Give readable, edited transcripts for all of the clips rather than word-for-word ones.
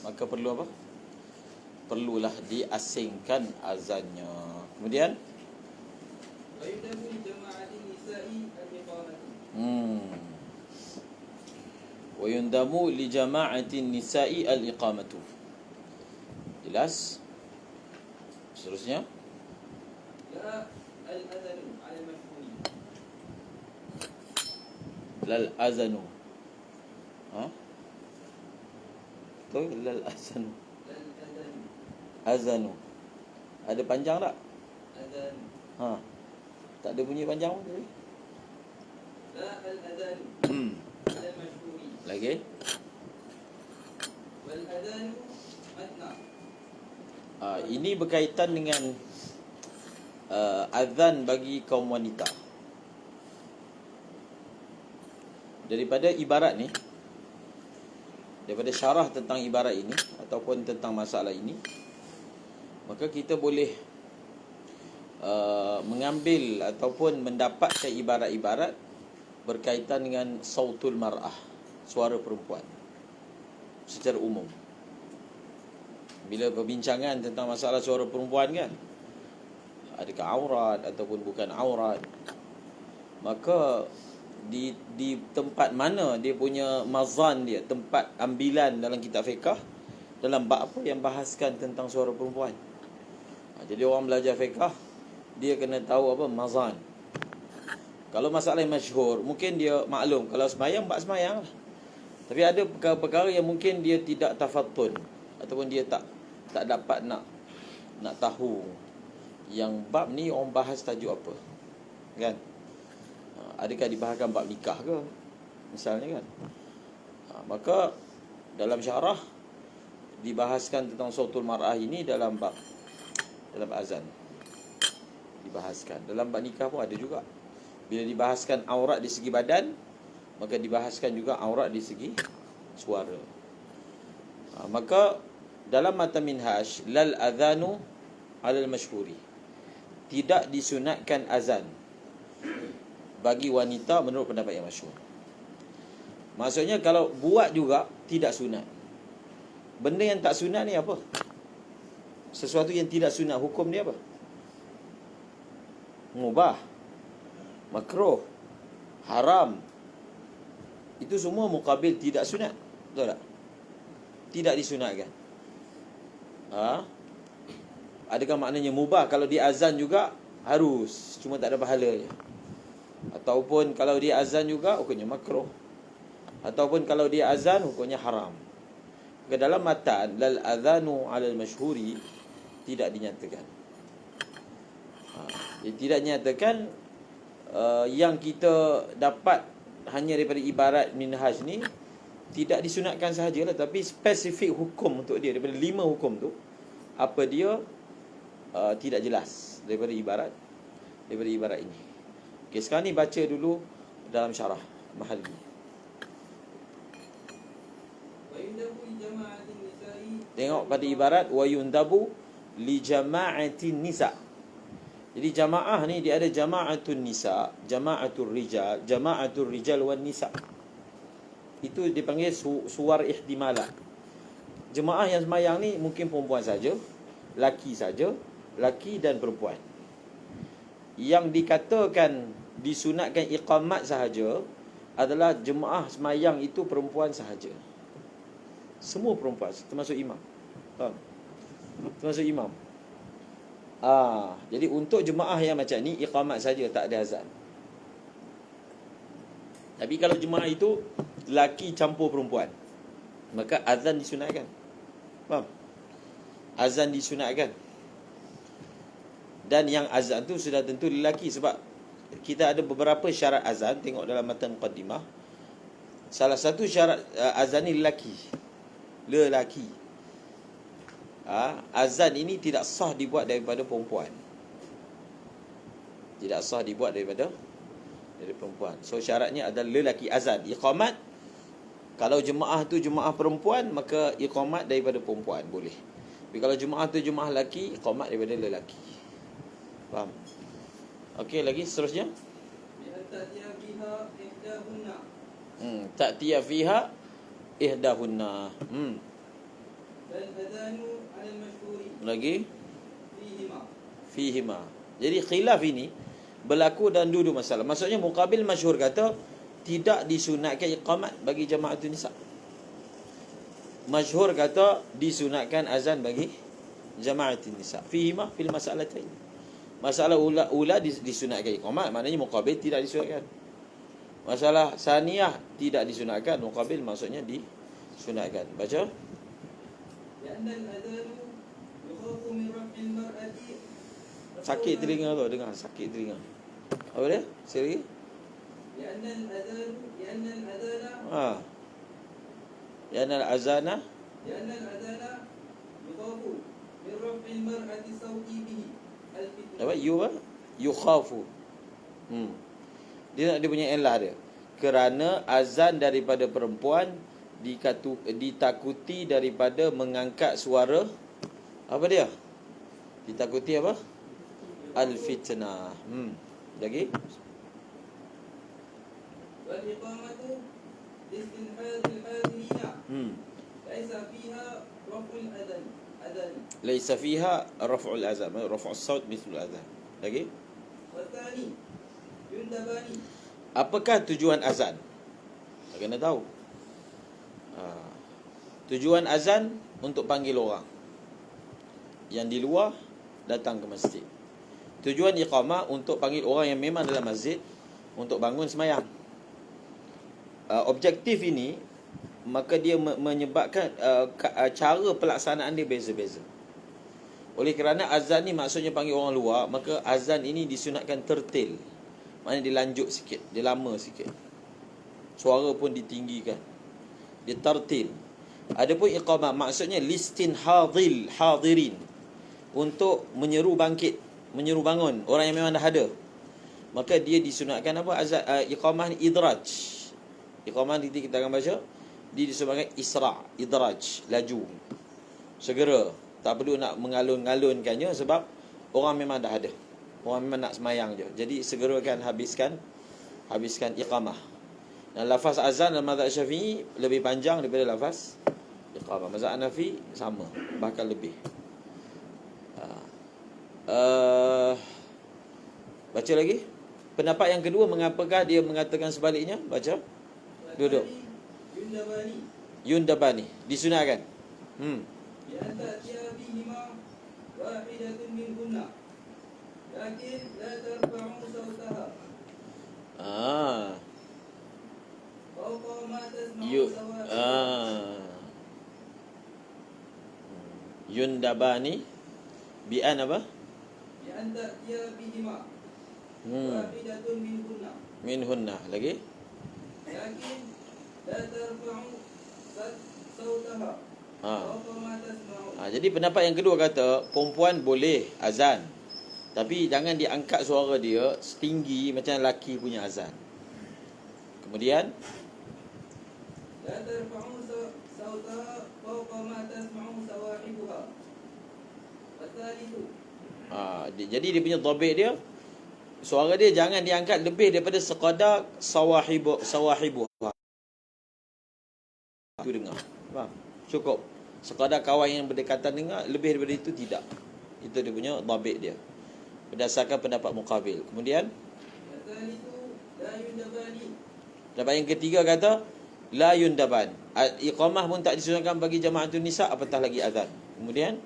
maka perlu apa? Perlulah diasingkan azannya. Kemudian wa yundamu li jama'atin nisa'i al-iqamatu. Jelas? Seterusnya la al-adhanu 'ala al-mashhuri. lal azanu. Betul? Lal azanu. Azanu. Ada panjang tak? Adhan. Tak ada bunyi panjang pun tadi. La al-adhanu 'ala al-mashhuri. Lagi? Wal adhanu matna. Ini berkaitan dengan azan bagi kaum wanita. Daripada ibarat ni, daripada syarah tentang ibarat ini ataupun tentang masalah ini, maka kita boleh mengambil ataupun mendapatkan ibarat-ibarat berkaitan dengan sautul mar'ah, suara perempuan secara umum. Bila perbincangan tentang masalah suara perempuan kan, adakah aurat ataupun bukan aurat, maka di tempat mana dia punya mazan dia, tempat ambilan dalam kitab fiqh, dalam bab apa yang bahaskan tentang suara perempuan. Jadi orang belajar fiqh, dia kena tahu apa mazan. Kalau masalah yang masyhur, mungkin dia maklum, kalau sembahyang bab sembahyang lah. Tapi ada perkara-perkara yang mungkin dia tidak tafattun, ataupun dia tak dapat nak tahu yang bab ni orang bahas tajuk apa, kan? Adakah dibahaskan bab nikah ke, misalnya kan? Maka dalam syarah dibahaskan tentang sautul mar'ah ini dalam bab, dalam azan dibahaskan. Dalam bab nikah pun ada juga. Bila dibahaskan aurat di segi badan, maka dibahaskan juga aurat di segi suara. Maka dalam mata minhaj, lal adhanu 'alal mashhuri, tidak disunatkan azan bagi wanita menurut pendapat yang masyhur. Maksudnya kalau buat juga tidak sunat. Benda yang tak sunat ni apa? Sesuatu yang tidak sunat, hukum dia apa? Mubah, makruh, haram. Itu semua muqabil tidak sunat. Betul tak? Tidak disunatkan. Adakah maknanya mubah kalau dia azan juga harus, cuma tak ada pahala je? Ataupun kalau dia azan juga hukumnya makruh, ataupun kalau dia azan hukumnya haram. Ke dalam matan lal adhanu 'alal mashhuri tidak dinyatakan. Tidak dinyatakan. Yang kita dapat hanya daripada ibarat minhaj ni, tidak disunatkan sahajalah, tapi spesifik hukum untuk dia. Daripada 5 hukum tu, apa dia tidak jelas daripada ibarat ini. Okey, sekarang ni baca dulu dalam syarah Mahalli. Tengok pada ibarat wa yundabu li jama'atin nisa. Jadi jamaah ni dia ada jama'atun nisa, jama'atul rijal wan nisa. Itu dipanggil suwar ihtimalah. Jemaah yang semayang ni mungkin perempuan saja, laki dan perempuan. Yang dikatakan disunatkan iqamat sahaja adalah jemaah semayang itu perempuan sahaja. Semua perempuan, termasuk imam. Termasuk imam. Jadi untuk jemaah yang macam ni, iqamat saja, tak ada azan. Tapi kalau jemaah itu laki campur perempuan, maka azan disunatkan. Faham? Azan disunatkan. Dan yang azan tu sudah tentu lelaki, sebab kita ada beberapa syarat azan. Tengok dalam matan muqaddimah. Salah satu syarat azan ni lelaki. Azan ini tidak sah dibuat daripada perempuan. Tidak sah dibuat daripada perempuan. So syaratnya adalah lelaki azan. Iqamat, kalau jemaah tu jemaah perempuan, maka iqamat daripada perempuan boleh. Tapi kalau jemaah tu jemaah lelaki, iqamat daripada lelaki. Faham? Okey, lagi seterusnya. Ta'tiya fiha ihdahunna. الأذان على المشهور Lagi فيهما. fihima. Jadi khilaf ini berlaku dalam dua masalah. Maksudnya Muqabil masyhur kata tidak disunatkan iqamat bagi jama'atun nisa. Masyhur kata disunatkan azan bagi jama'atun nisa. Fihima fil mas'alatain. Masalah ula disunatkan iqamat, maknanya Muqabil tidak disunatkan. Masalah saniyah tidak disunatkan, Muqabil maksudnya disunatkan. Baca. لأن الأذان يخاف من رفع المرأة. Sakit telinga tu, dengar sakit telinga. Apa dia? Sekali lagi. لأن الأذان Ha. Yana al-azana لأن الأذان يخاف من رفع المرأة صوتي به الفتنة. apa? Yukhafu. Dia punya elah dia. Kerana azan daripada perempuan ditakuti daripada mengangkat suara apa dia? Ditakuti apa? Al-fitnah. Lagi? والإقامة لاستنحاذ الحاضرين ليس فيها رفع الأذان. Laisa fiha raf'ul azan, raf'us saut mithl azan. Lagi? والثاني يندبان. Apakah tujuan azan? Kena tahu. Tujuan azan untuk panggil orang yang di luar datang ke masjid. Tujuan iqamah untuk panggil orang yang memang dalam masjid untuk bangun sembahyang. Objektif ini maka dia menyebabkan cara pelaksanaan dia beza-beza. Oleh kerana azan ni maksudnya panggil orang luar, maka azan ini disunatkan tertil. Maknanya dia lanjut sikit, dia lama sikit. Suara pun ditinggikan. Dia tertil. Adapun iqamah maksudnya listinhadhil hadirin, untuk menyeru bangkit, menyeru bangun orang yang memang dah ada. Maka dia disunatkan apa? Iqamah ni idraj. Iqamah ni kita akan baca, dia disebabkan isra', idraj, laju, segera. Tak perlu nak mengalun-alunkannya sebab orang memang dah ada. Orang memang nak semayang je. Jadi segerakan habiskan iqamah. Dan lafaz azan dalam mazhab Syafi'i lebih panjang daripada lafaz iqamah. Mazhab Hanafi sama, bahkan lebih. Baca lagi. Pendapat yang kedua, mengapakah dia mengatakan sebaliknya? Baca. Duduk. Yundabani, disunatkan. لأن تأتي بهما واحدة منهن لكن لا ترفع صوتها فوق ما تسمع سواء. Yundabani bi'an apa? بأن تأتي بهما واحدة منهن Minhunna. Lagi? لكن لا ترفع صوتها فوق ما تسمع. Jadi pendapat yang kedua kata perempuan boleh azan, tapi jangan diangkat suara dia setinggi macam lelaki punya azan. Kemudian لا ترفع صوتها فوق ما تسمع سواحبها. والثالث jadi dia punya dhabit dia, suara dia jangan diangkat lebih daripada sekadar sawahibu. Itu dengar. Faham? Cukup. Sekadar kawan yang berdekatan dengar, lebih daripada itu tidak. Itu dia punya dhabit dia. Berdasarkan pendapat Muqabil. Kemudian والثالث لا يندبان. pendapat yang ketiga kata la yundaban. Iqamah pun tak disunatkan bagi jama'atun nisa, apatah lagi azan. Kemudian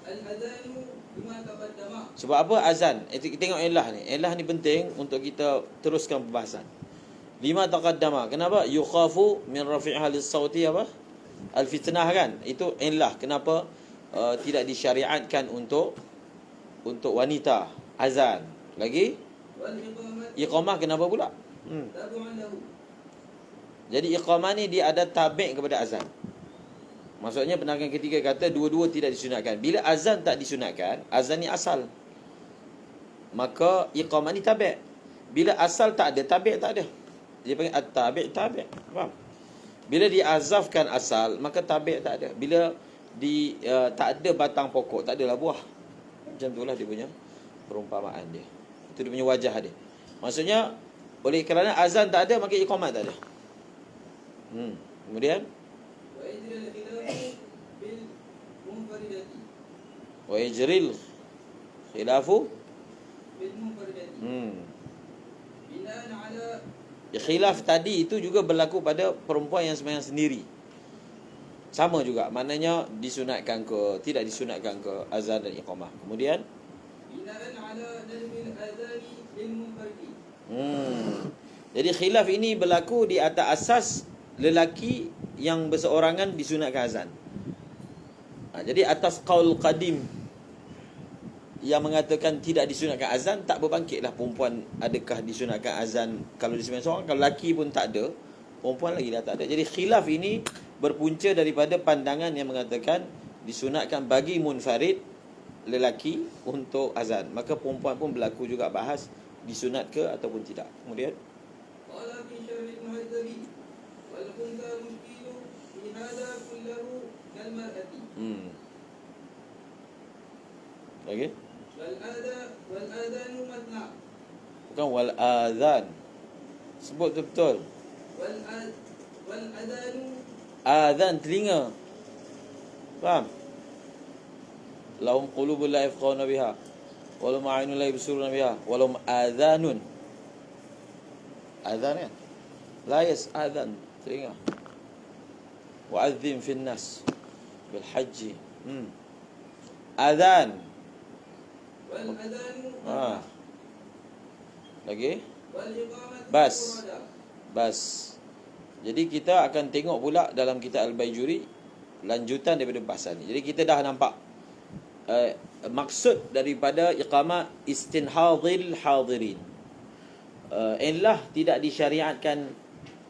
الأذان بما تقدم. sebab apa azan? Tengok elah ni. Elah ni penting untuk kita teruskan pembahasan. Lima taqaddama. Kenapa? Yukhafu min rafi'ha lis-sauti apa? Al-fitnah kan? Itu elah kenapa tidak disyariatkan untuk wanita azan. Lagi والإقامة iqamah kenapa pula? تبع له. Jadi iqamah ni dia ada tabi' kepada azan. Maksudnya pendapat ketiga kata dua-dua tidak disunatkan. Bila azan tak disunatkan, azan ni asal, maka iqamah ni tabi'. Bila asal tak ada, tabi' tak ada. Dia panggil at-tabi' tabi'. Faham? Bila diazafkan asal, maka tabi' tak ada. Bila tak ada batang pokok, tak adalah buah. Macam itulah dia punya perumpamaan dia. Itu dia punya wajah dia. Maksudnya oleh kerana azan tak ada, maka iqamah tak ada. Kemudian ويجري الخلاف بالمنفردة Wa yajril khilafu بالمنفردة بناء على khilaf tadi itu juga berlaku pada perempuan yang sembahyang sendiri. Sama juga, maknanya disunatkan ke, tidak disunatkan ke azan dan iqamah. Kemudian بناء على ندب الأذان للمنفرد. Jadi khilaf ini berlaku di atas asas lelaki yang berseorangan disunatkan azan. Jadi atas qaul qadim yang mengatakan tidak disunatkan azan, tak berbangkitlah perempuan adakah disunatkan azan kalau disembahyang seorang. Kalau lelaki pun tak ada, perempuan lagi dah tak ada. Jadi khilaf ini berpunca daripada pandangan yang mengatakan disunatkan bagi munfarid lelaki untuk azan. Maka perempuan pun berlaku juga bahas disunat ke ataupun tidak. Kemudian قال في شرح المهذب والأنثى مشكل في هذا كله كالمرأة. Lagi? والآذان مثنى. Bukan wal azan. Sebut betul. والأذان Azan telinga. Faham? Lahum qulubun la yafqahuna biha wa lahum a'yunun la yubsiruna biha wa lahum adhanun. Azan kan? La yas'adhan, telinga. Wa'adzim fin nas bil haji. Azan. والأذان Lagi? والإقامة Bas. مفردة. Bas. Jadi kita akan tengok pula dalam kitab Al-Baijuri lanjutan daripada bahasan ni. Jadi kita dah nampak maksud daripada iqamah istinhadhil hadirin. Ialah tidak disyariatkan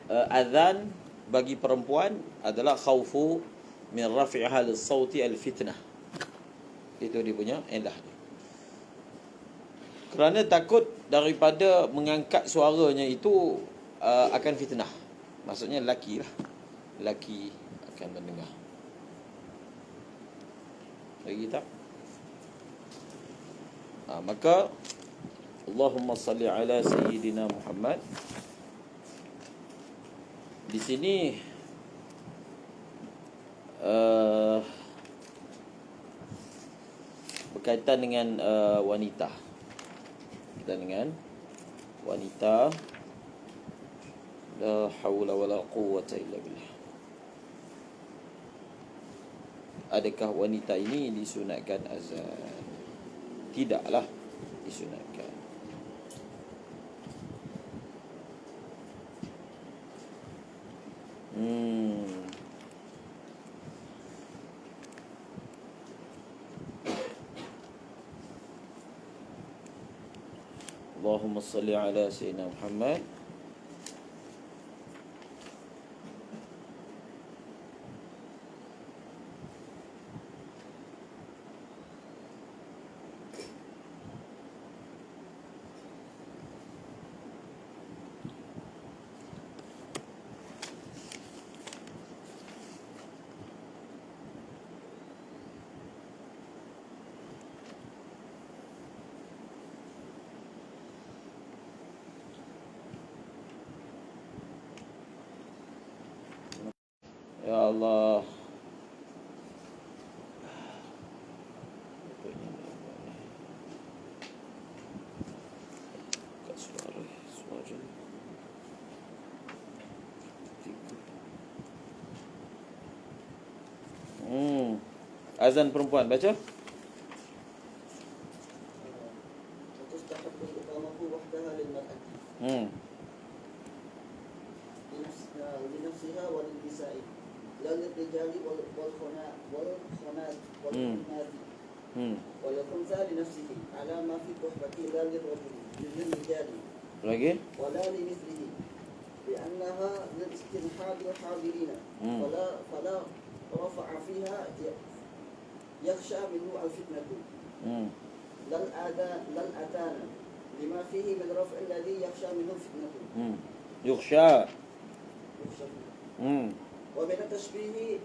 azan bagi perempuan adalah khaufu min rafi'ha lis-sauti al-fitnah. Itu dia punya ialah dia. Kerana takut daripada mengangkat suaranya itu akan fitnah. Maksudnya lelaki lah. Lelaki akan mendengar. Lagi tak? Maka Allahumma salli ala Sayyidina Muhammad. Di sini berkaitan dengan wanita. Berkaitan dengan wanita. La haula wala quwwata illa billah. Adakah wanita ini disunatkan azan? Tidaklah disunatkan. Allahumma salli ala Sayyidina Muhammad. Ya Allah. Kat suara. Azan perempuan baca. وتستحب الإقامة وحدها للمرأة لنفسها وللنساء لا للرجال والخنات وللخنثى لنفسه على ما في الصحبة لا للرجال Lagi? ولا لمثله لأنها للاستنحاد الحاضرين فلا رفع فيها يخشى منه الفتنة لا الأذان لما فيه من رفع الذي يخشى منه الفتنة يخشى. ومن التشبيه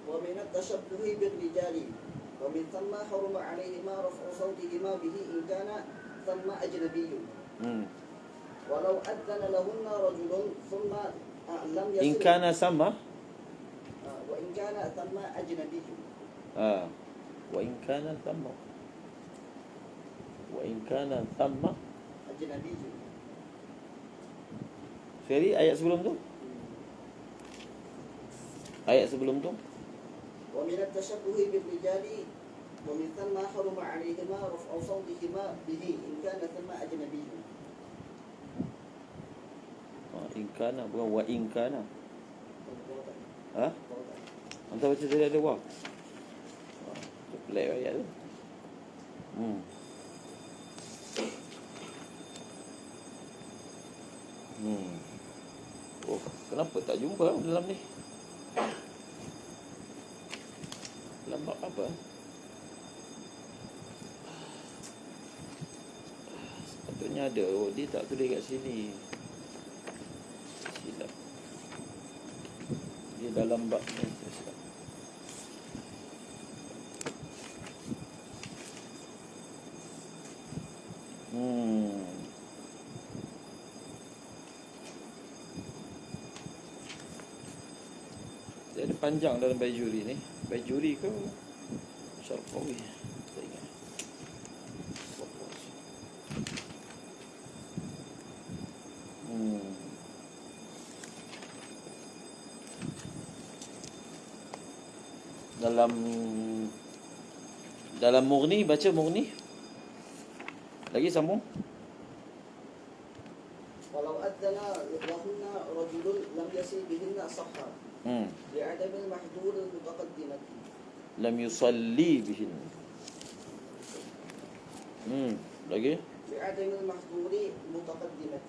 ومن التشبه بالرجال ومن ثم حرم عليهما رفع صوتهما به إن كان ثم أجنبي ولو أذن لهن رجل ثم لم يصل إن كان سما. وإن وإن كان ثم أجنبي. وإن كان ثم أجنبي. Sekali ayat sebelum tu. Ayat sebelum tu. ومن التشبه بالرجال ومن ثم حرم عليهما رفع صوتهما به إن كان ثم أجنبي. In kana bukan wa in kana. Anta baca tadi ada wa. Pelik ayat tu. Oh, kenapa tak jumpa dalam ni? Dalam bab apa? Sepatutnya ada. Oh, dia tak tulis kat sini. Silap. Dia dalam bab ni. Silap. Dia ada panjang dalam Bajuri ni. Bajuri ke Syarqawi? Tak ingat. Dalam Mughni, baca Mughni. Lagi sambung. ولو أذن لهن رجل لم يسل بهن صحا لعدم المحظور المتقدمة. Lam yusalli bihin. Lagi. لعدم المحظور المتقدمة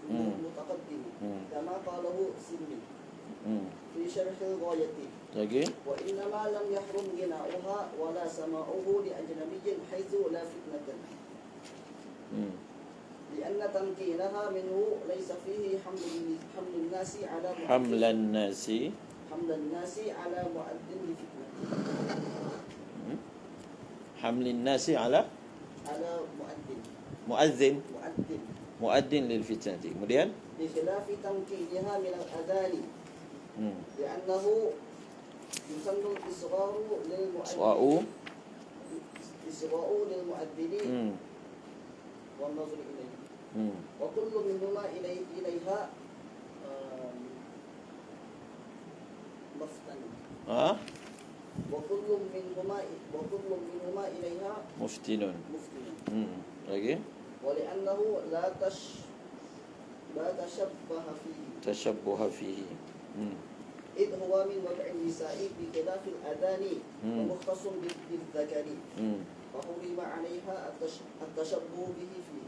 كما قاله سلمي في شرح الغاية. Lagi. وإنما لم يحرم غناؤها ولا سماعه لأجنبي حيث لا فتنة. لأن تمكينها منه ليس فيه حمل الناس على مؤذن الفتنة. حمل الناس على مؤذن للفتنة. Kemudian بخلاف تمكينها من الأذان لأنه يسن الإصغاء للمؤذن والنظر إليه. وكل منهما إليها مفتن. وكل منهما إليها مفتن. Lagi. ولأنه لا تشبه فيه إذ هو من وضع النساء بخلاف الأذان ومختص بالذكر فحرم عليها التشبه به فيه.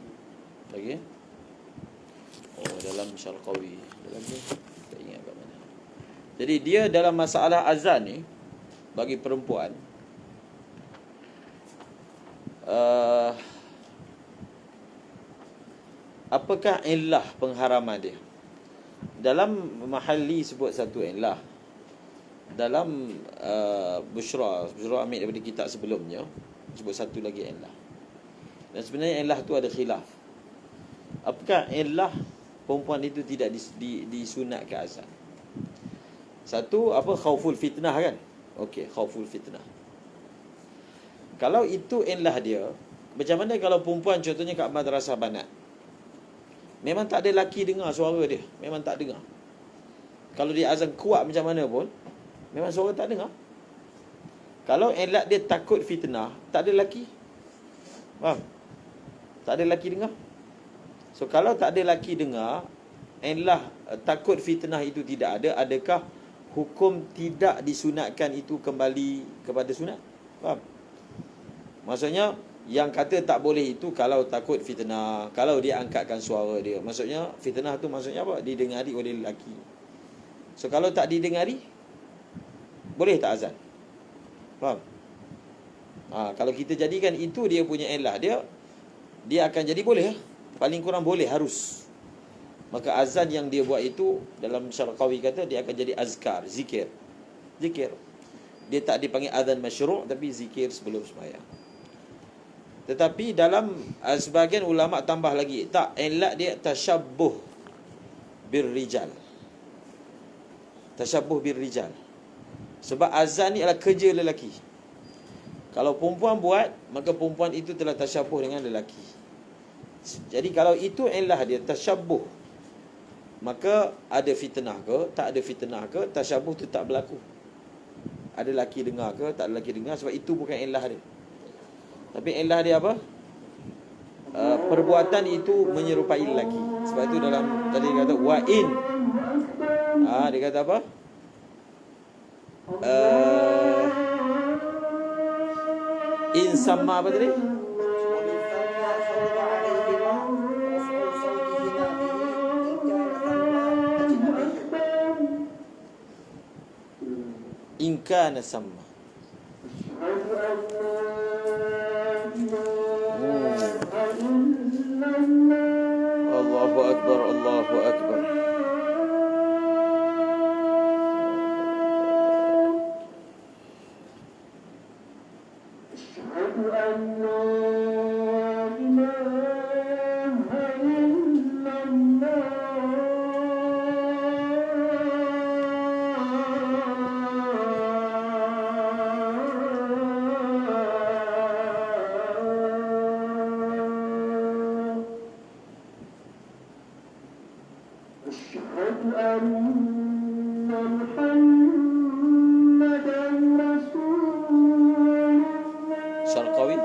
Lagi. Oh, dalam Syarqawi. Dalam ni tak ingat kat mana. Jadi dia dalam masalah azan ni bagi perempuan apakah illah pengharaman dia? Dalam Mahalli sebut satu illah. Dalam Bushra ambil daripada kitab sebelumnya sebut satu lagi illah. Dan sebenarnya illah tu ada khilaf. Apakah illah perempuan itu tidak disunatkan azan? Satu, apa, khauful fitnah kan? Okey, khauful fitnah. Kalau itu illah dia, macam mana kalau perempuan contohnya kat madrasah banat, memang tak ada lelaki dengar suara dia, memang tak dengar. Kalau dia azan kuat macam mana pun, memang suara tak dengar. Kalau illah dia takut fitnah, tak ada lelaki. Faham? Tak ada lelaki dengar. So kalau tak ada lelaki dengar, illah takut fitnah itu tidak ada, adakah hukum tidak disunatkan itu kembali kepada sunat? Faham? Maksudnya yang kata tak boleh itu kalau takut fitnah, kalau dia angkatkan suara dia. Maksudnya fitnah tu maksudnya apa? Didengari oleh lelaki. So kalau tak didengari, boleh tak azan? Faham? Kalau kita jadikan itu dia punya illah, dia akan jadi boleh. Paling kurang boleh, harus. Maka azan yang dia buat itu dalam Syarqawi kata dia akan jadi azkar, zikir. Dia tak dipanggil azan masyru', tapi zikir sebelum sembahyang. Tetapi dalam sebahagian ulama tambah lagi, tak, illat dia tasyabbuh birrijal. Sebab azan ni adalah kerja lelaki. Kalau perempuan buat, maka perempuan itu telah tasyabuh dengan lelaki. Jadi kalau itu ialah dia tasyabuh, maka ada fitnah ke, tak ada fitnah ke, tasyabuh tu tak berlaku. Ada lelaki dengar ke, tak ada lelaki dengar, sebab itu bukan ilah dia. Tapi ilah dia apa? Perbuatan itu menyerupai lelaki. Sebab itu dalam tadi dia kata wa in. Dia kata apa? In sama apa tadi? In kana sama. Allahu akbar, Allahu akbar. Syarqawi.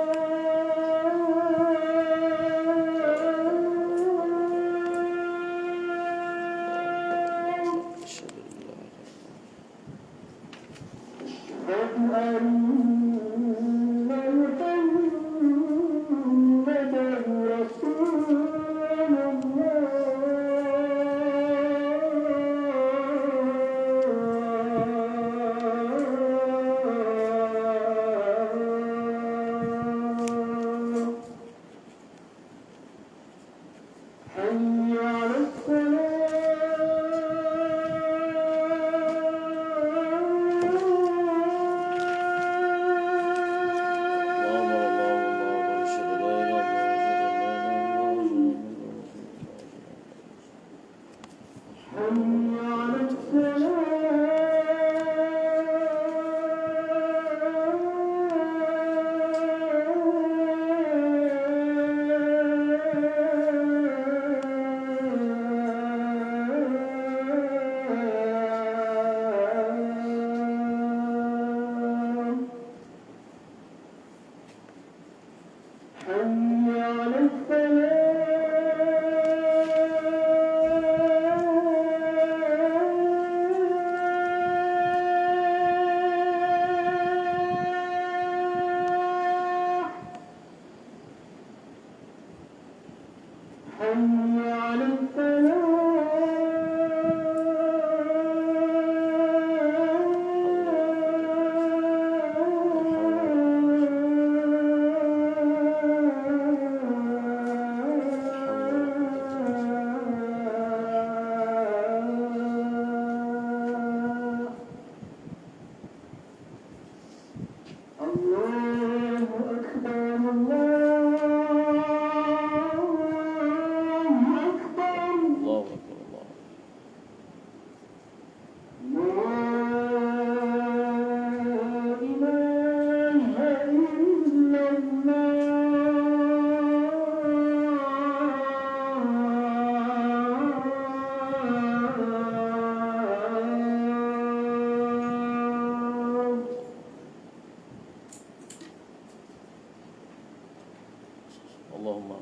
Allahumma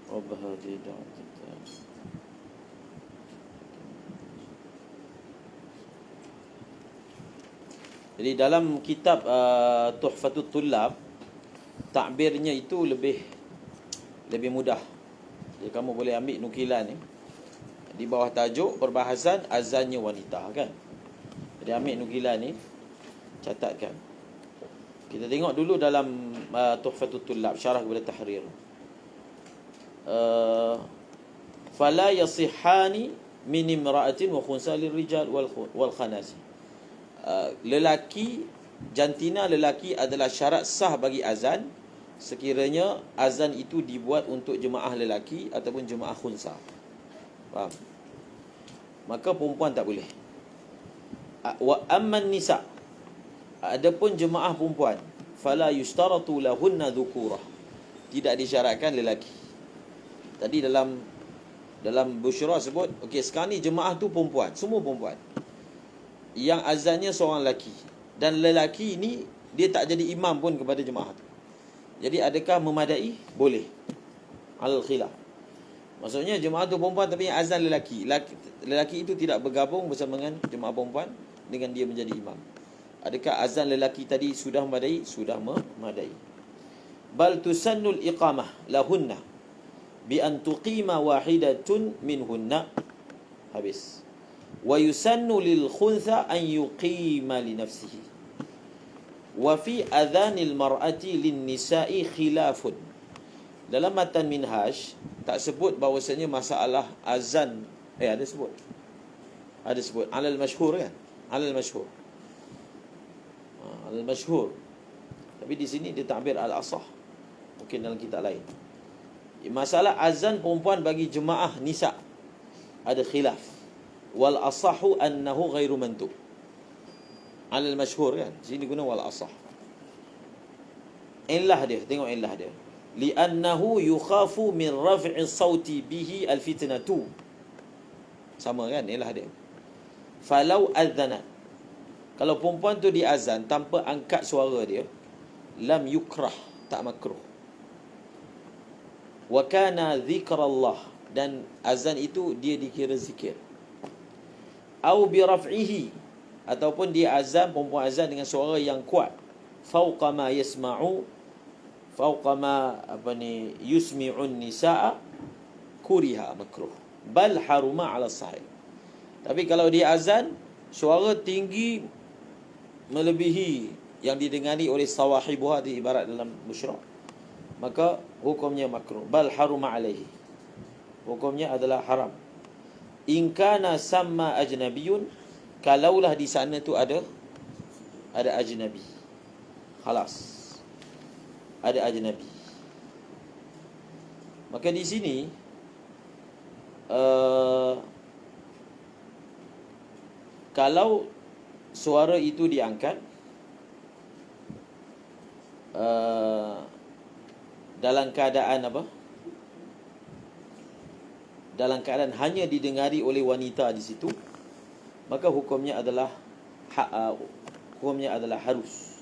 rabb hadhihi da'wati tammah. Jadi dalam kitab Tuhfatut Tullab, takbirnya itu lebih mudah. Jadi kamu boleh ambil nukilan ni. Di bawah tajuk perbahasan azannya wanita, kan? Jadi ambil nukilan ni, catatkan. Kita tengok dulu dalam Tuhfatut Tullab, syarah kepada Tahrir. Fala yasihani min imra'atin wa khunsa lirijal wal khanasi. Lelaki, jantina lelaki adalah syarat sah bagi azan sekiranya azan itu dibuat untuk jemaah lelaki ataupun jemaah khunsa. Faham? Maka perempuan tak boleh. Wa amman nisa, Adapun jemaah perempuan, fala yustaratu lahunna dhukurah, tidak disyaratkan lelaki. Tadi dalam busyra sebut, okey, sekarang ni jemaah tu perempuan, semua perempuan. Yang azannya seorang lelaki, dan lelaki ni dia tak jadi imam pun kepada jemaah tu. Jadi adakah memadai? Boleh. Al khilaf. Maksudnya jemaah tu perempuan tapi yang azan lelaki. Lelaki itu tidak bergabung bersama dengan jemaah perempuan dengan dia menjadi imam. Adakah azan lelaki tadi sudah memadai? Sudah memadai. Bal tusannul iqamah lahunna bi an tuqima wahidatun minhunna. Habis. Wa yusannu lil khuntha an yuqima li nafsihi. Wa fi adhanil mar'ati lin nisa'i khilafun. Dalam matan minhaj tak sebut bahawasanya masalah azan, ada sebut. Ada sebut alal masyhur kan? Alal masyhur. Alal masyhur. Tapi di sini dia takbir al-asah. Mungkin dalam kitab lain. Masalah azan perempuan bagi jemaah nisa ada khilaf. Wal asahu annahu ghairu mandub. Alal masyhur kan? Sini guna wal asah. Illah dia, tengok illah dia. Li'annahu yukhafu min raf'i sawti bihi al-fitnatu. Sama kan illah dia. Falau adzanat, kalau perempuan tu diazan tanpa angkat suara dia, lam yukrah, tak makruh. Wa kana dzikrullah, dan azan itu dia dikira zikir. Au bi raf'ihi, ataupun dia azan, perempuan azan dengan suara yang kuat, fauqa ma yasma'u, fauqa ma yusmi'un nisaa, kuriha, makruh. Bal haruma ala sahih. Tapi kalau dia azan suara tinggi melebihi yang didengari oleh sawahibuha, di ibarat dalam busyra, maka hukumnya makruh. Bal haruma alaihi, hukumnya adalah haram. In kana samma ajnabiyun, kalaulah di sana tu ada ajnabi, khalas, ada ajnabi. Maka di sini kalau suara itu diangkat dalam keadaan apa? Dalam keadaan hanya didengari oleh wanita di situ, maka hukumnya adalah harus.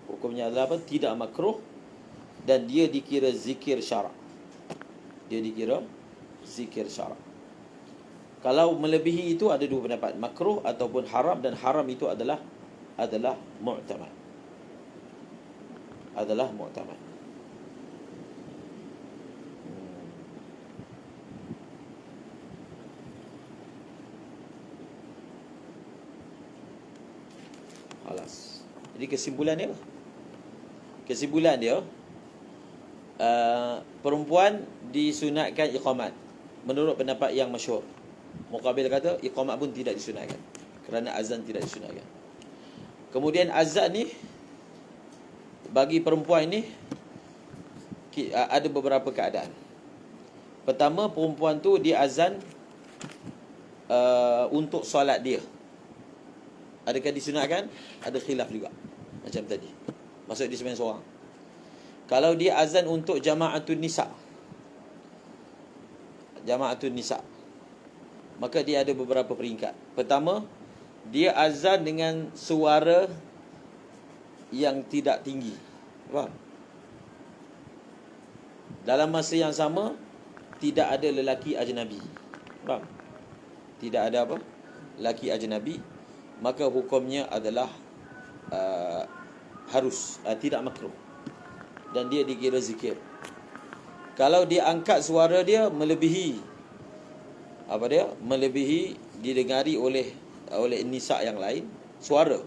Hukumnya adalah apa? Tidak makruh, dan dia dikira zikir syarak. Dia dikira zikir syarak. Kalau melebihi itu ada dua pendapat, makruh ataupun haram, dan haram itu adalah mu'tamad. Adalah mu'tamad. Halas. Jadi kesimpulan dia apa? Kesimpulan dia, perempuan disunatkan iqamat menurut pendapat yang masyhur. Muqabil kata iqamat pun tidak disunatkan kerana azan tidak disunatkan. Kemudian azan ni bagi perempuan ni ada beberapa keadaan. Pertama, perempuan tu dia azan untuk solat dia. Adakah disunatkan? Ada khilaf juga, macam tadi. Maksud dia sembahyang seorang. Kalau dia azan untuk jama'atun nisa, maka dia ada beberapa peringkat. Pertama, dia azan dengan suara yang tidak tinggi. Faham? Dalam masa yang sama tidak ada lelaki ajnabi. Faham? Tidak ada apa? Lelaki ajnabi, maka hukumnya adalah harus, tidak makruh, dan dia dikira zikir. Kalau dia angkat suara dia melebihi melebihi didengari oleh nisa yang lain suara,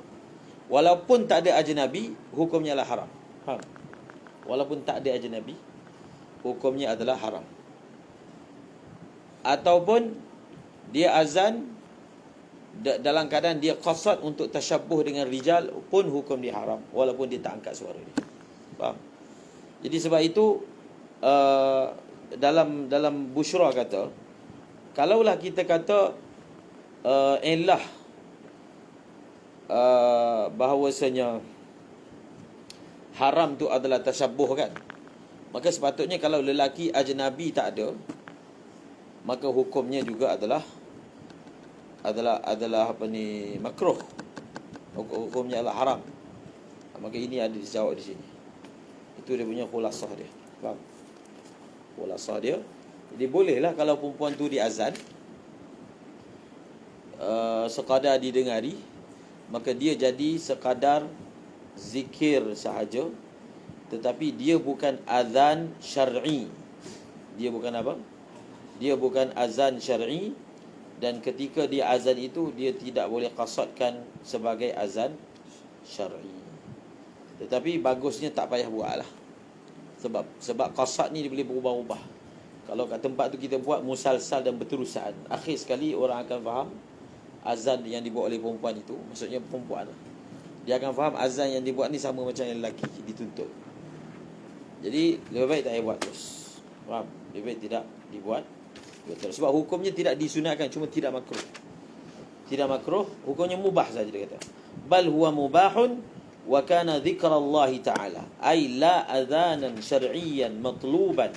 walaupun tak ada ajnabi, hukumnya adalah haram. Walaupun tak ada ajnabi, hukumnya adalah haram. Ataupun dia azan dalam keadaan dia qasad untuk tasyabbuh dengan rijal, pun hukum dia haram, walaupun dia tak angkat suara dia. Faham? Jadi sebab itu dalam busyra kata, kalaulah kita kata illah bahawasanya haram tu adalah tasyabuh kan, maka sepatutnya kalau lelaki ajnabi tak ada, maka hukumnya juga adalah makruh. Hukumnya adalah haram. Maka ini ada dijawab di sini. Itu dia punya khulasah dia. Faham? Khulasah dia. Jadi bolehlah kalau perempuan tu diazan sekadar didengari, maka dia jadi sekadar zikir sahaja, tetapi dia bukan azan syar'i. Dia bukan apa? Dia bukan azan syar'i, dan ketika dia azan itu dia tidak boleh qasadkan sebagai azan syar'i. Tetapi bagusnya tak payah buat lah. Sebab qasad ni dia boleh berubah-ubah. Kalau kat tempat tu kita buat musalsal dan berterusan, akhir sekali orang akan faham azan yang dibuat oleh perempuan itu, maksudnya perempuan lah, dia akan faham azan yang dibuat ni sama macam yang lelaki dituntut. Jadi lebih baik tak payah buat terus. Faham? Lebih baik tidak dibuat terus. Sebab hukumnya tidak disunatkan, cuma tidak makruh. Tidak makruh, hukumnya mubah saja dia kata. Bal huwa mubahun wa kana dzikrallahi ta'ala, ay la adhanan syar'iyyan matluban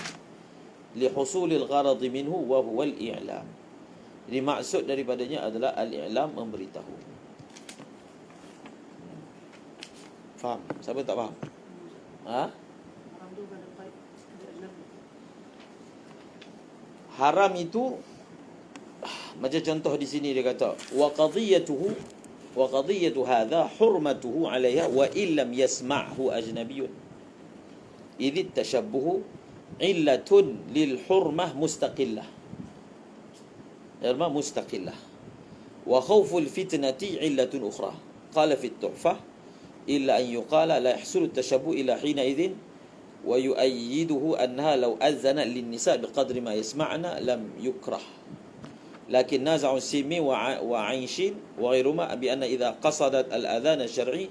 li husulil gharad minhu wa huwa al-i'lam. Jadi maksud daripadanya adalah al-i'lam, memberitahu. Faham? Siapa tak faham? Haram itu macam contoh di sini dia kata wa qadiyatu hadha hurmatuhu 'alayha wa illam yasma'hu ajnabiyyun idh tashabbuhu illatun lil hurmah mustaqillah. Hurmah mustaqillah wa khawful fitnati illatun ukhra. Qala fi at-tuhfah illa an yuqala la yahsulu at-tashabbuh ila hina idhin wa yu'ayyiduhu annaha law azana lin-nisa' biqadri ma yasma'na lam yukrah. Lakin naza'u simi wa 'aishin wa ghayruma bi anna idza qasadat al-adhan asy-syar'i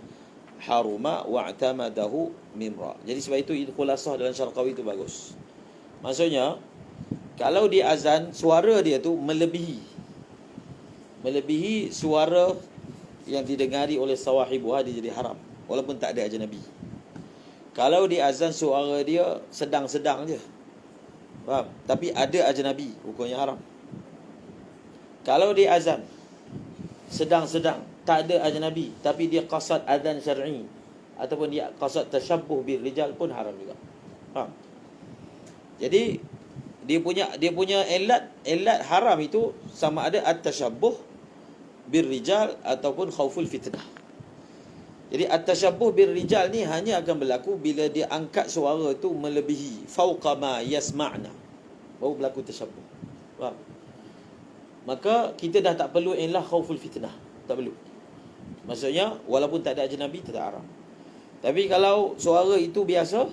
haruma wa i'tamadahu mimra. Jadi sebab itu khulasah dalam Syarqawi itu bagus. Maksudnya kalau dia azan, suara dia tu melebihi suara yang didengari oleh sawahibuha, dia jadi haram walaupun tak ada ajnabi. Kalau dia azan suara dia sedang-sedang je, faham? Tapi ada ajnabi, hukumnya haram. Kalau dia azan sedang-sedang, tak ada ajnabi, tapi dia qasad azan syar'i ataupun dia qasad tashabbuh bil rijal, pun haram juga. Faham? Jadi dia punya elat haram itu sama ada at-tashabbuh bil rijal ataupun khauful fitnah. Jadi at-tashabbuh bil rijal ni hanya akan berlaku bila dia angkat suara tu melebihi fauqa ma yasma'na, baru berlaku tashabbuh. Faham? Maka kita dah tak perlu ilah khauful fitnah, tak perlu. Maksudnya walaupun tak ada ajnabi tetap haram. Tapi kalau suara itu biasa,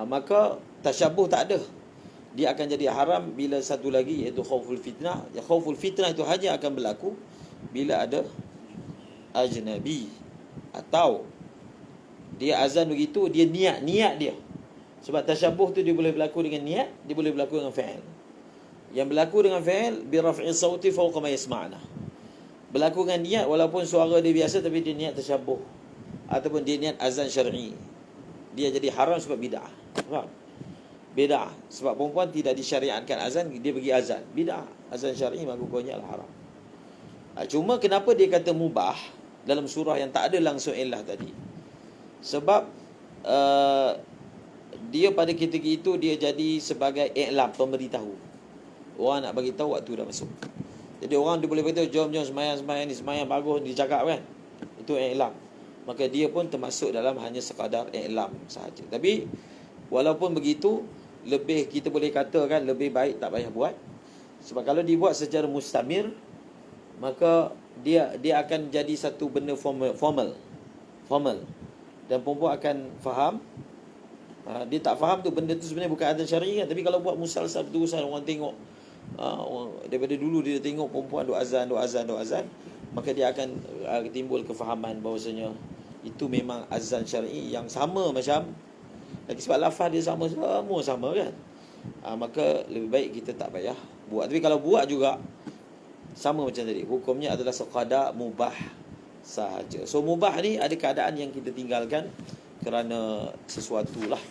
maka tashabbuh tak ada, dia akan jadi haram bila satu lagi, iaitu khauful fitnah. Khauful fitnah itu hanya akan berlaku bila ada ajnabi, atau dia azan begitu, dia niat dia. Sebab tashabbuh tu dia boleh berlaku dengan niat, dia boleh berlaku dengan fi'il. Yang berlaku dengan fi'il bi raf'i sauti fawqa ma yasma'na, berlaku dengan niat walaupun suara dia biasa, tapi dia niat tashabbuh ataupun dia niat azan syar'i, dia jadi haram sebab bid'ah. Faham? Bid'ah sebab perempuan tidak disyariatkan azan, dia pergi azan, bid'ah. Azan syar'i maka hukumnya adalah haram. Cuma kenapa dia kata mubah dalam surah yang tak ada langsung ilah tadi? Sebab dia pada ketika itu dia jadi sebagai i'lam, pemberitahu. Orang nak bagi tahu waktu dah masuk. Jadi orang dia boleh beritahu, jom semayang ni, semayang bagus, dia cakap kan, itu i'lam. Maka dia pun termasuk dalam hanya sekadar i'lam sahaja. Tapi walaupun begitu, lebih kita boleh katakan lebih baik tak payah buat. Sebab kalau dibuat secara mustamir, maka dia akan jadi satu benda formal. Dan perempuan akan faham. Dia tak faham tu benda tu sebenarnya bukan azan syar'i kan. Tapi kalau buat musalsal terusan, orang tengok, daripada dulu dia tengok perempuan duk azan, maka dia akan timbul kefahaman bahawasanya itu memang azan syar'i yang sama macam lagi, sebab lafaz dia sama kan. Maka lebih baik kita tak payah buat. Tapi kalau buat juga sama macam tadi, hukumnya adalah sekadar mubah sahaja. So mubah ni ada keadaan yang kita tinggalkan kerana sesuatu lah,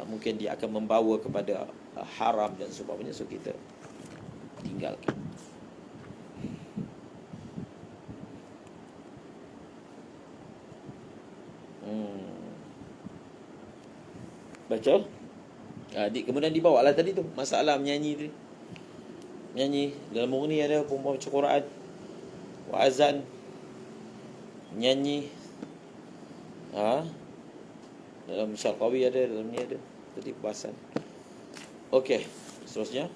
mungkin dia akan membawa kepada haram dan sebagainya, so kita tinggalkan. Baca. Kemudian dibawa lah tadi tu masalah menyanyi tu. Menyanyi dalam murni ada perempuan baca Quran, wa'azan, menyanyi. Dalam Syarqawi ada, dalam ni ada. Tadi bahasan. Okey, seterusnya.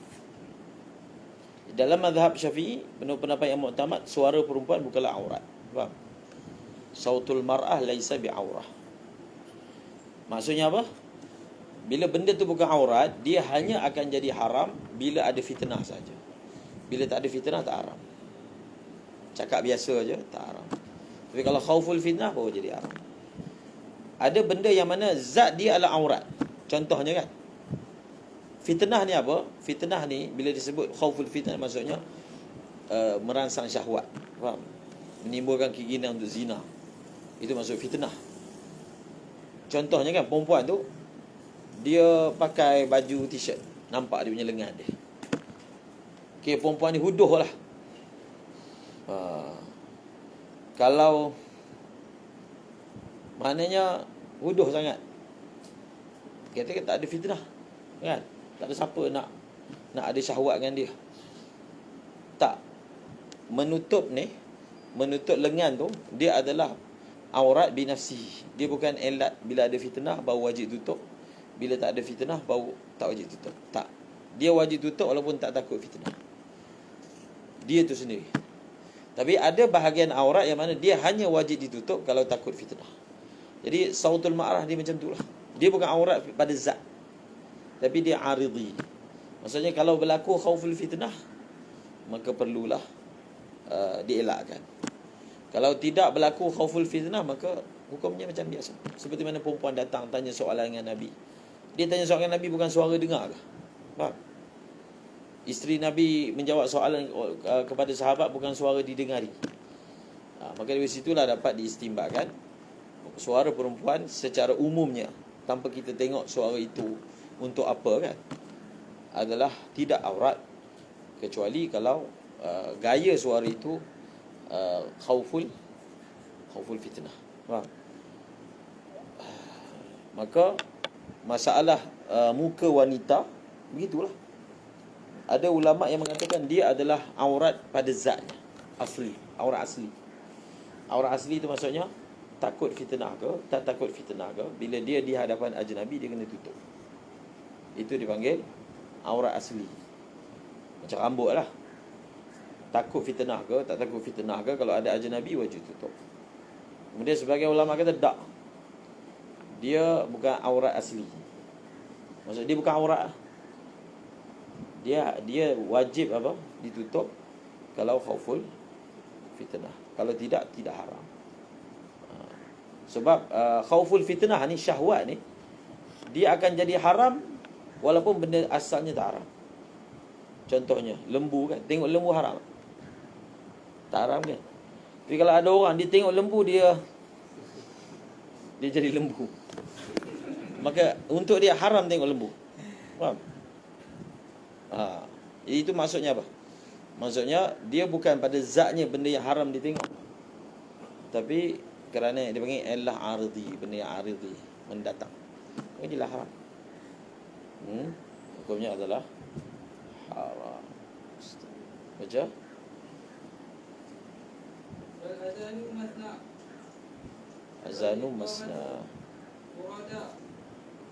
Dalam mazhab Syafi'i, menurut pendapat yang muktamad, suara perempuan bukanlah aurat. Faham? Sautul mar'ah laisa bi'aurah. Maksudnya apa? Bila benda tu bukan aurat, dia hanya akan jadi haram bila ada fitnah saja. Bila tak ada fitnah, tak haram. Cakap biasa aja tak haram. Tapi kalau khauful fitnah, baru jadi haram. Ada benda yang mana zat dia adalah aurat. Contohnya kan, fitnah ni apa? Fitnah ni bila disebut khauful fitnah, maksudnya merangsang syahwat. Faham? Menimbulkan keinginan untuk zina. Itu maksud fitnah. Contohnya kan, perempuan tu dia pakai baju t-shirt, nampak dia punya lengan dia. Okey, perempuan ni huduh lah. Kalau maknanya huduh sangat, kata tak ada fitnah kan, tak ada siapa nak ada syahwat dengan dia. Tak. Menutup lengan tu, dia adalah aurat binafsi. Dia bukan elat. Bila ada fitnah baru wajib tutup, bila tak ada fitnah baru tak wajib tutup. Tak. Dia wajib tutup walaupun tak takut fitnah. Dia tu sendiri. Tapi ada bahagian aurat yang mana dia hanya wajib ditutup kalau takut fitnah. Jadi sautul ma'rah dia macam tu lah. Dia bukan aurat pada zat, tapi dia aridhi. Maksudnya kalau berlaku khauful fitnah, maka perlulah dielakkan. Kalau tidak berlaku khauful fitnah, maka hukumnya macam biasa. Seperti mana perempuan datang tanya soalan dengan Nabi. Dia tanya soalan Nabi bukan suara dengar ke? Faham? Isteri Nabi menjawab soalan kepada sahabat bukan suara didengari. Maka dari situlah dapat diistimbatkan suara perempuan secara umumnya, tanpa kita tengok suara itu untuk apa kan, adalah tidak aurat, kecuali kalau gaya suara itu khauful fitnah. Faham? Maka masalah muka wanita begitulah. Ada ulama yang mengatakan dia adalah aurat pada zatnya, asli, aurat asli. Aurat asli itu maksudnya takut fitnah ke, tak takut fitnah ke, bila dia di hadapan ajnabi dia kena tutup. Itu dipanggil aurat asli. Macam rambut lah. Takut fitnah ke, tak takut fitnah ke, kalau ada ajnabi wajib tutup. Kemudian sebagian ulama kata tak, dia bukan aurat asli. Maksud dia bukan aurat. Dia wajib apa? Ditutup kalau khauful fitnah. Kalau tidak haram. Sebab khauful fitnah ni, syahwat ni, dia akan jadi haram walaupun benda asalnya tak haram. Contohnya lembu kan, tengok lembu haram, tak haram kan? Tapi kalau ada orang dia tengok lembu, dia jadi lembu, maka untuk dia haram tengok lembu. Faham? Itu maksudnya apa? Maksudnya dia bukan pada zatnya benda yang haram ditengok, tapi kerana dia panggil ilah aridhi, benda yang aridhi, mendatang, maka dia haram. Hukumnya adalah haram. Baca. Al-azanu masna. Azanu masna. Murada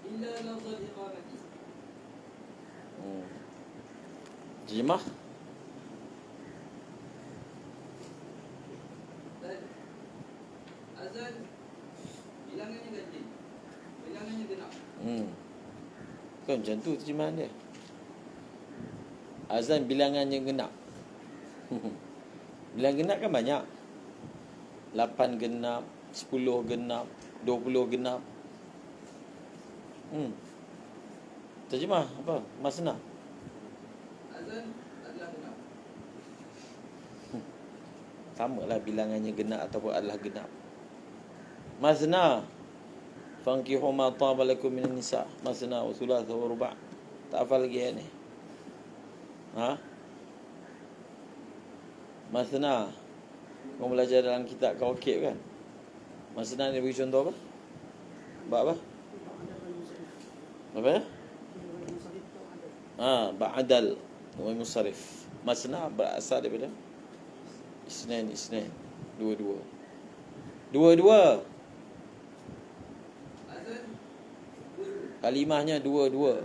illa lafzul iqamati. Terjemah. Azan bilangannya ganjil, bilangannya genap. Kan macam tu terjemahan dia. Azan bilangannya genap. Bilangan genap kan banyak. 8 genap, 10 genap, 20 genap. Terjemah apa? Masna. Azan adalah genap. Samalah bilangannya genap ataupun adalah genap. Masna fankihu ma taba lakum minan nisa. Masna wa thulatha wa ruba'. Tak hafal lagi ayat ni. Ha? Masna. Kau belajar dalam kitab kau okey kan? Masna ni bagi contoh apa? Bab apa? Apa ya? Ba'dal wa musarrif. Masna berasal daripada isnain. Dua-dua. Azan Kalimahnya dua-dua.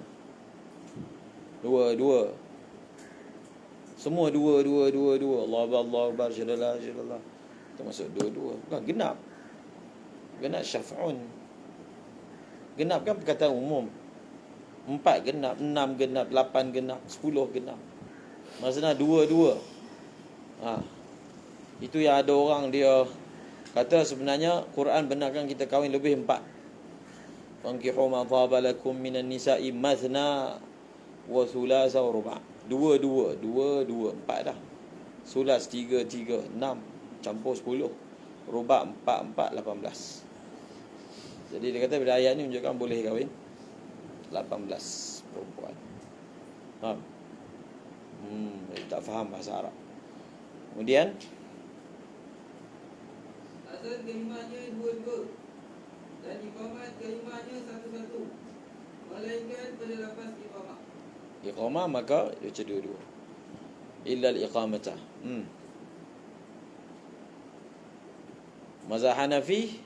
Semua dua. Allah Akbar, syadallah. Itu masuk dua-dua. Bukan genap. Genap syaf'un. Genap kan perkataan umum. 4 genap, 6 genap, 8 genap, 10 genap. Maksudnya dua. Itu yang ada orang dia kata sebenarnya Quran benarkan kita kahwin lebih 4. Fankihu ma taba lakum minan nisa'i mathna wa thulatha wa ruba'. Dua, 4 dah. Sulas 3, 6, campur 10. Ruba' 4, 18. Jadi dia kata bila ayat ni menunjukkan boleh kahwin 18 perempuan. Faham? Tak faham bahasa Arab. Kemudian azan kalimahnya dua-dua dan iqamat kalimahnya satu-satu, melainkan pada lafaz iqamah. iqamah maka dia baca dua-dua. Illa al-iqamata. Mazhab Hanafi.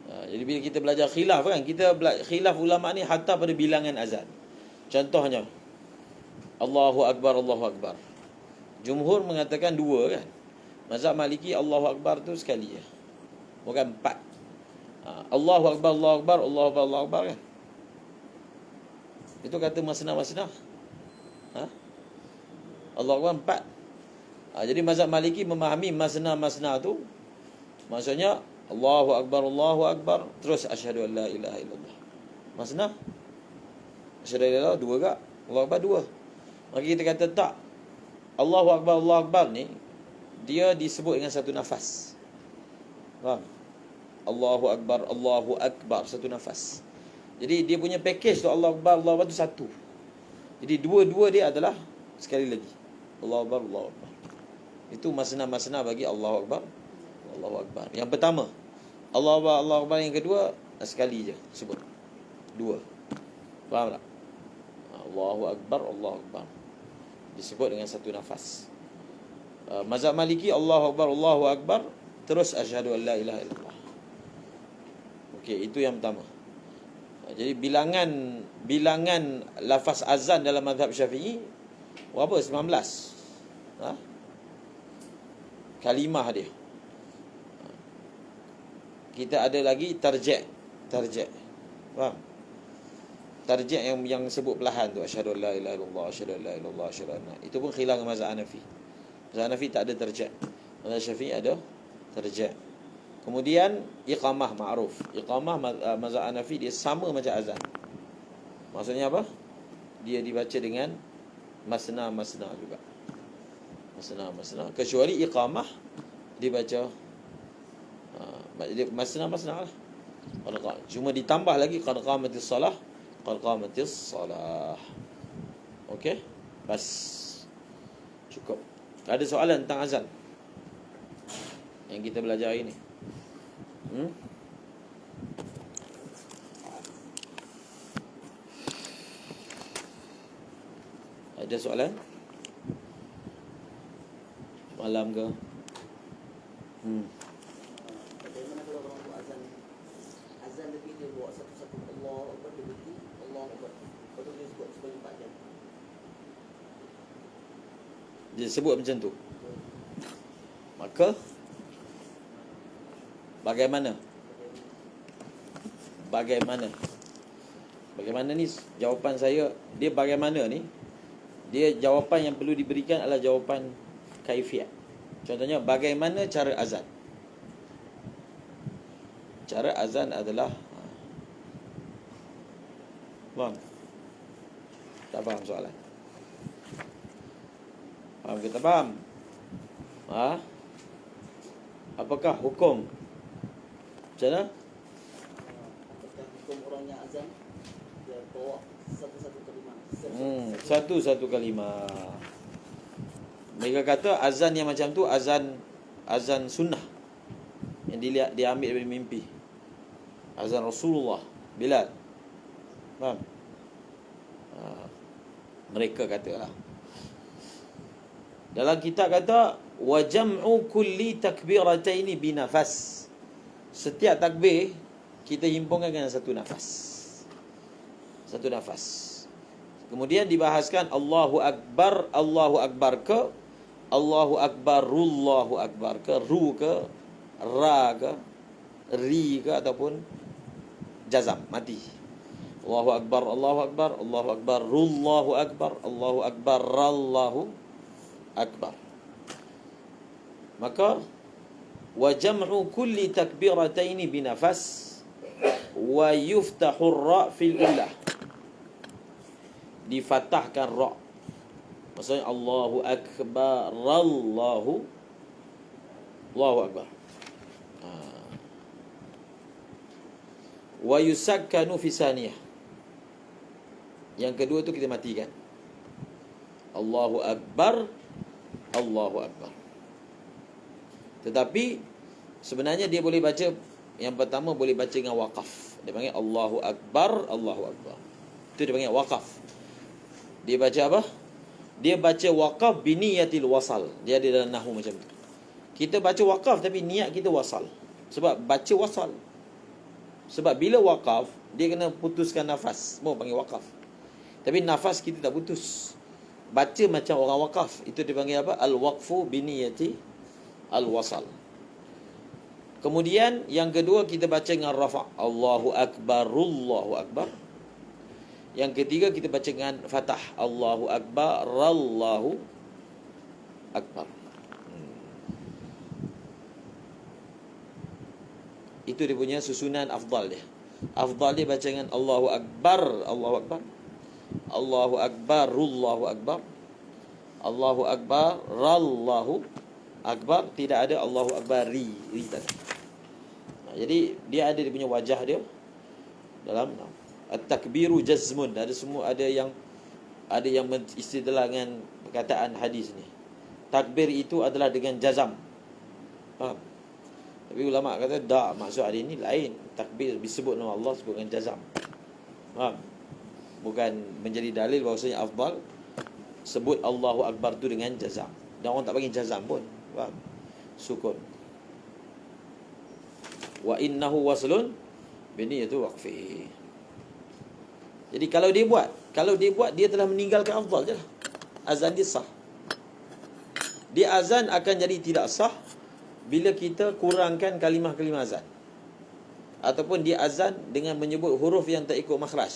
Jadi bila kita belajar khilaf kan, kita khilaf ulama ni hatta pada bilangan azan. Contohnya Allahu Akbar. Jumhur mengatakan 2 kan. Mazhab Maliki Allahu Akbar tu sekali je. Bukan 4. Allahu Akbar kan. Itu kata masna. Allahu Akbar 4. Jadi mazhab Maliki memahami masna tu maksudnya Allahu Akbar, terus asyhadu an la ilaha illallah. Masna? Asyhadu an la ilaha 2 gak? Allahu Akbar 2. Maka kita kata tak. Allahu Akbar ni dia disebut dengan satu nafas. Faham? Allahu Akbar satu nafas. Jadi dia punya package tu Allahu Akbar tu satu. Jadi dua-dua dia adalah sekali lagi. Allahu Akbar. Itu masna bagi Allahu Akbar. Yang pertama Allahu Akbar, yang kedua sekali je sebut. 2. Faham tak? Allahu Akbar disebut dengan satu nafas. Mazhab Maliki Allahu Akbar terus asyhadu an la ilaha illallah. Okey, itu yang pertama. Jadi bilangan lafaz azan dalam mazhab Syafi'i berapa? 19. Kalimah dia. Kita ada lagi tarji'. Faham? Tarji' yang sebut perlahan tu asyhadu an la ilaha illallah, asyhadu an la ilaha illallah, asyhadu anna. Itu pun khilaf dengan mazhab Hanafi. Mazhab Hanafi tak ada tarji'. Mazhab Syafi'i ada tarji'. Kemudian iqamah ma'ruf. Iqamah mazhab Hanafi dia sama macam azan. Maksudnya apa? Dia dibaca dengan masna juga. Masna. Kecuali iqamah dibaca masna lah. Cuma ditambah lagi qad qamatis salah. Okey? Bas. Cukup. Ada soalan tentang azan yang kita belajar hari ni? Ada soalan? Malam ke? Bagaimana kalau orang buat azan? Azan tapi dia buat satu-satu Allah Akbar, dia berhenti Allah Akbar. Lepas tu dia sebut sebanyak 4 jam. Dia sebut macam tu. Maka bagaimana ni jawapan saya. Dia bagaimana ni, dia jawapan yang perlu diberikan adalah jawapan kaifiat. Contohnya bagaimana cara azan. Cara azan adalah Bang, tak faham soalan? Faham ke tak faham? Apakah hukum? Macam mana? Apakah hukum orang yang azan dia bawa satu-satu kalimah? Satu-satu kalimah. Mereka kata azan yang macam tu azan sunnah yang diambil dari mimpi. Azan Rasulullah Bilal. Faham? Mereka katalah. Dalam kitab kata wa jam'u kulli takbirataini binafas. Setiap takbir kita himpunkan dengan satu nafas. Satu nafas. Kemudian dibahaskan Allahu Akbar ke Allahu Akbarullahu Akbar ke ru ke ra ke ri ke ataupun jazam mati. Allahu Akbar Allahu Akbar Allahu Akbarullahu Akbar Allahu Akbarallahu Akbar. Maka wa jam'u kulli takbirataini binafas wa yuftahu ar-ra fil ula. Difatahkan ra. Maksudnya Allahu Akbar Allahu Akbar. Wa yusakkanu fi saniyah. Yang kedua tu kita matikan. Allahu Akbar Allahu Akbar. Tetapi sebenarnya dia boleh baca, yang pertama boleh baca dengan waqaf. Dia panggil Allahu Akbar Allahu Akbar. Itu dia panggil waqaf. Dia baca apa? Dia baca waqaf biniyatil wasal. Dia ada dalam nahwu macam tu. Kita baca waqaf tapi niat kita wasal. Sebab baca wasal. Sebab bila waqaf dia kena putuskan nafas. Mau panggil waqaf. Tapi nafas kita tak putus. Baca macam orang waqaf. Itu dipanggil apa? Al-waqfu biniyati al-wasal. Kemudian yang kedua kita baca dengan rafa'. Allahu Akbarullahu Akbar. Yang ketiga kita baca dengan fatah. Allahu Akbar Allahu Akbar. Itu dia punya susunan afdal dia. Afdal dia baca dengan Allahu Akbar Allahu Akbar. Allahu Akbar Allahu Akbar. Allahu Akbar Allahu Akbar. Tidak ada Allahu Akbar ri tadi. Jadi dia ada dia punya wajah dia dalam at-takbiru jazmun. Ada yang istidlal dengan perkataan hadis ni. Takbir itu adalah dengan jazam. Faham? Tapi ulama kata tak, maksud hadis ni lain. Takbir disebut nama Allah sebut dengan jazam. Faham? Bukan menjadi dalil bahawasanya afdal sebut Allahu Akbar tu dengan jazam. Dan orang tak panggil jazam pun. Faham? Sukun. Wa innahu waslun biniyatu waqfi. Jadi kalau dia buat dia telah meninggalkan afdal je lah. Azan dia sah. Dia azan akan jadi tidak sah bila kita kurangkan kalimah-kalimah azan. Ataupun dia azan dengan menyebut huruf yang tak ikut makhraj.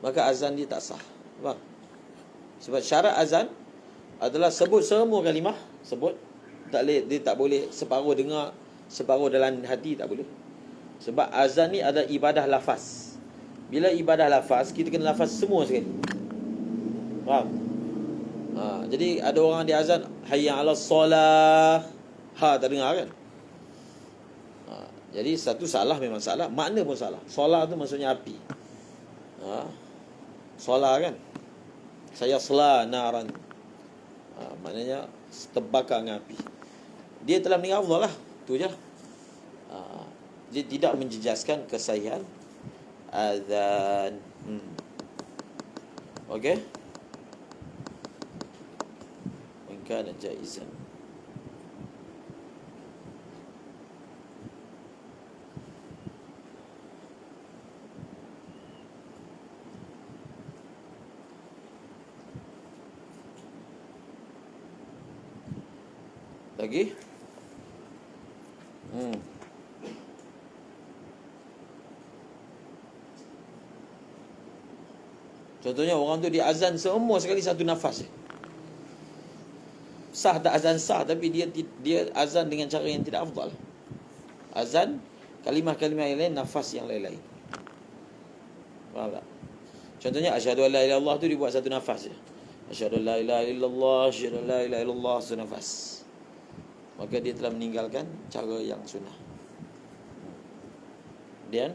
Maka azan dia tak sah. Faham? Sebab syarat azan adalah sebut semua kalimah, sebut. Dia tak boleh separuh dengar, separuh dalam hati, tak boleh. Sebab azan ni adalah ibadah lafaz. Bila ibadah lafaz, kita kena lafaz semua sekali. Faham? Jadi ada orang dia azan hayya 'alas solah, tak dengar kan? Jadi satu salah, memang salah. Makna pun salah. Solah tu maksudnya api. Solah kan? Saya sela naran. Maknanya terbakar dengan api. Dia telah meninggal Allah lah. Tu je. Dia tidak menjejaskan kesahihan azan. Okey. In kana jaizan. Lagi? Contohnya orang tu dia azan semua sekali satu nafas je. Sah tak azan sah, tapi dia azan dengan cara yang tidak afdal. Azan kalimah-kalimah yang lain, nafas yang lain-lain. Faham tak? Contohnya asyhadu an la ilaha illallah tu dibuat satu nafas je. Asyhadu an la ilaha illallah, asyhadu an la ilaha illallah, satu nafas. maka dia telah meninggalkan cara yang sunnah. Dan